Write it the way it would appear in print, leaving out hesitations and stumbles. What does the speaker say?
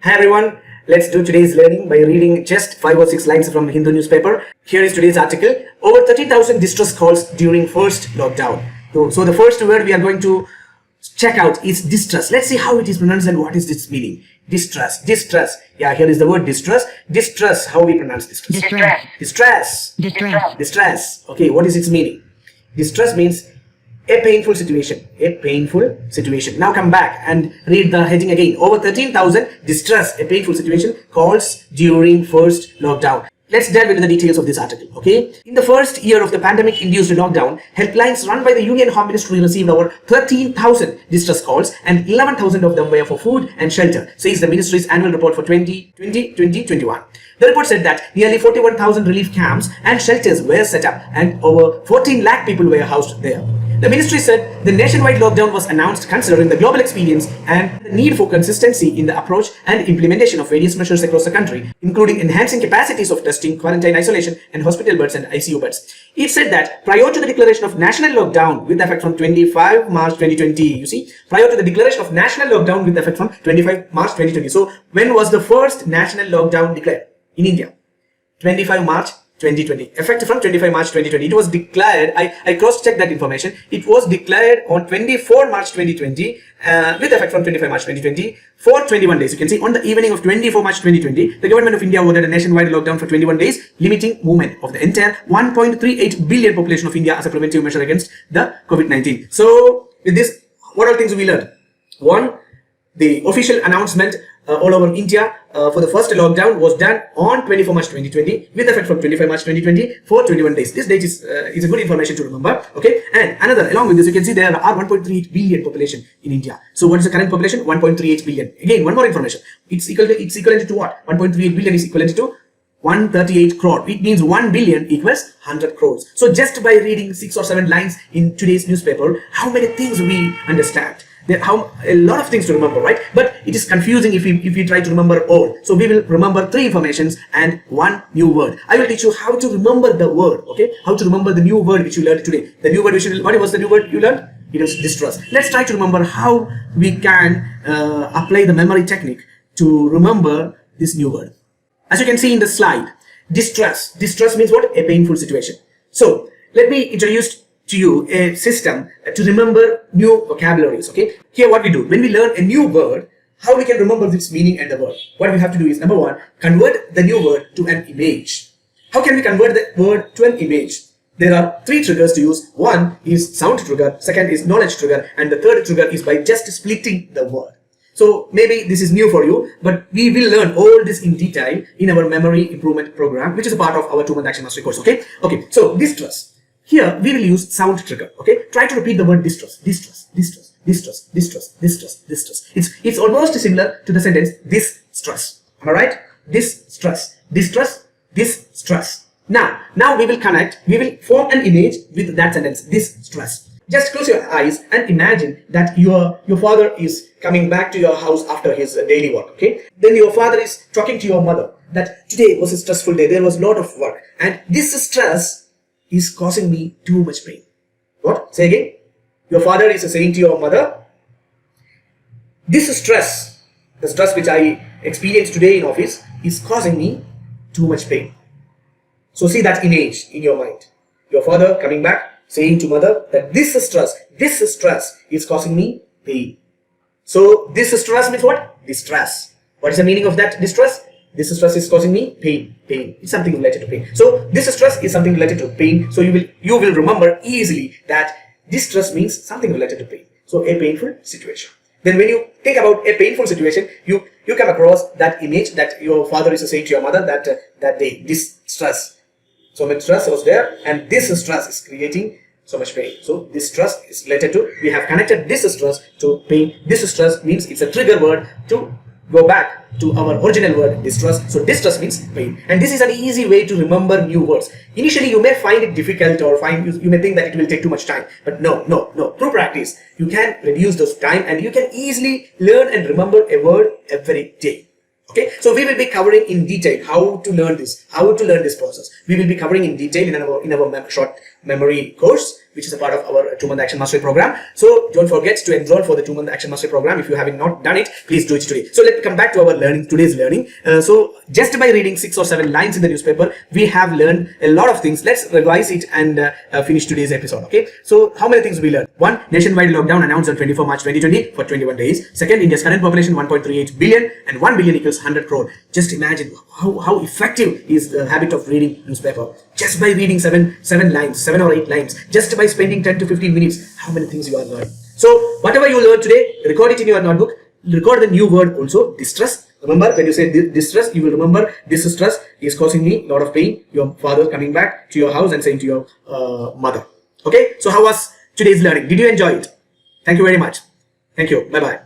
Hi everyone, let's do today's learning by reading just 5 or 6 lines from Hindu newspaper. Here is today's article. Over 30,000 distress calls during first lockdown. So the first word we are going to check out is distress. Let's see how it is pronounced and what is its meaning. Distress. Yeah, here is the word distress. Distress, how we pronounce distress? Distress. Okay, what is its meaning? Distress means a painful situation. Now come back and read the heading again. Over 13,000 distress, a painful situation, calls during first lockdown. Let's delve into the details of this article, okay? In the first year of the pandemic-induced lockdown, helplines run by the Union Home Ministry received over 13,000 distress calls and 11,000 of them were for food and shelter, says the ministry's annual report for 2020-2021. The report said that nearly 41,000 relief camps and shelters were set up and over 14 lakh people were housed there. The ministry said the nationwide lockdown was announced considering the global experience and the need for consistency in the approach and implementation of various measures across the country, including enhancing capacities of testing, quarantine isolation, and hospital beds and ICU beds. It said that prior to the declaration of national lockdown with effect from 25 March 2020, prior to the declaration of national lockdown with effect from 25 March 2020. So when was the first national lockdown declared in India? 25 March 2020, effective from 25 March 2020. It was declared, I cross-checked that information. It was declared on 24 March 2020 with effect from 25 March 2020 for 21 days. You can see on the evening of 24 March 2020, the government of India ordered a nationwide lockdown for 21 days, limiting movement of the entire 1.38 billion population of India as a preventive measure against the COVID-19. So with this, what are things we learned? One, the official announcement all over India for the first lockdown was done on 24 March 2020 with effect from 25 March 2020 for 21 days. This date is a good information to remember. Okay, and another, along with this, you can see there are 1.38 billion population in India. So what is the current population? 1.38 billion. Again, one more information. It's equivalent to what? 1.38 billion is equivalent to 138 crore. It means 1 billion equals 100 crores. So just by reading 6 or 7 lines in today's newspaper, how many things we understand? There are a lot of things to remember, right? But it is confusing if we try to remember all. So we will remember 3 informations and 1 new word. I will teach you how to remember the word, okay? How to remember the new word which you learned today. The new word what was the new word you learned? It was distress. Let's try to remember how we can apply the memory technique to remember this new word. As you can see in the slide, distress. Distress means what? A painful situation. So let me introduce to you a system to remember new vocabularies. Okay, here what we do when we learn a new word, how we can remember its meaning and the word. What we have to do is, number 1, convert the new word to an image. How can we convert the word to an image? There are 3 triggers to use. 1 is sound trigger, 2nd is knowledge trigger, and the 3rd trigger is by just splitting the word. So maybe this is new for you, but we will learn all this in detail in our memory improvement program, which is a part of our 2-month action mastery course. Okay, so distress. Here we will use sound trigger. Okay, try to repeat the word distress. It's almost similar to the sentence this stress. Am I right? This stress. Now we will connect. We will form an image with that sentence. This stress. Just close your eyes and imagine that your father is coming back to your house after his daily work. Okay, then your father is talking to your mother that today was a stressful day. There was a lot of work, and this stress is causing me too much pain. What? Say again. Your father is saying to your mother, this stress, the stress which I experienced today in office is causing me too much pain. So see that image in your mind. Your father coming back saying to mother that this stress is causing me pain. So this stress means what? Distress. What is the meaning of that distress? This stress is causing me pain. It's something related to pain. So this stress is something related to pain. So you will remember easily that distress means something related to pain. So a painful situation. Then when you think about a painful situation, you come across that image that your father is saying to your mother that day, this stress. So much stress was there, and this stress is creating so much pain. So this stress is related to, we have connected this stress to pain. This stress means it's a trigger word to go back to our original word distress. So distress means pain, and this is an easy way to remember new words. Initially you may find it difficult, or you may think that it will take too much time, but no. Through practice you can reduce those time and you can easily learn and remember a word every day. Okay, so we will be covering in detail how to learn this process. We will be covering in detail in our short memory course, which is a part of our 2-month action mastery program. So don't forget to enroll for the 2-month action mastery program. If you have not done it, please do it today. So let's come back to our today's learning. So just by reading 6 or 7 lines in the newspaper, we have learned a lot of things. Let's revise it and finish today's episode. Okay. So how many things we learned? 1. Nationwide lockdown announced on 24 March 2020 for 21 days. 2nd, India's current population 1.38 billion and 1 billion equals 100 crore. Just imagine how effective is the habit of reading newspaper. Just by reading 7 or 8 lines, just by spending 10 to 15 minutes, how many things you are learning. So whatever you learn today, record it in your notebook. Record the new word also, distress. Remember, when you say distress, you will remember this stress is causing me a lot of pain. Your father coming back to your house and saying to your mother. Okay, so how was today's learning? Did you enjoy it? Thank you very much. Thank you. Bye bye.